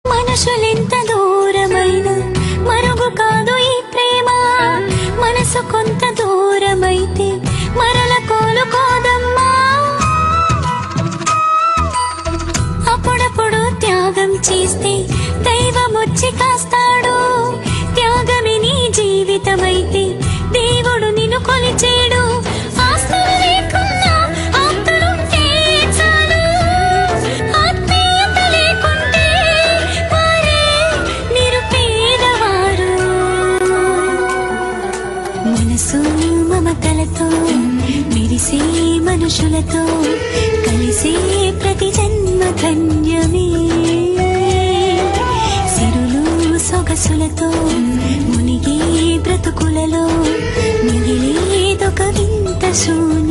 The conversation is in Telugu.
మనుషులెంత దూరమైన మరుగు కాదు ఈ ప్రేమ. మనసు కొంత దూరమైతే మరల కోలుకోదమ్మా. అప్పుడప్పుడు త్యాగం చేస్తే దైవమొచ్చి కాస్తాడు. త్యాగమే నీ జీవితమైతే దేవుడు నిన్ను కొలిచేడు. ఆస్తులు లేకున్నా ఆప్తులుంటే చాలు. ఆత్మీయత లేకుంటే వారే నిరుపేదవారు. మనసు మమతలతో మెరిసే మనుషులతో కలిసే ప్రతి జన్మ ధన్యమే. సిరులు సొగసులతో మునిగే బ్రతుకులలో మిగిలేదొక వింత శూన్యం.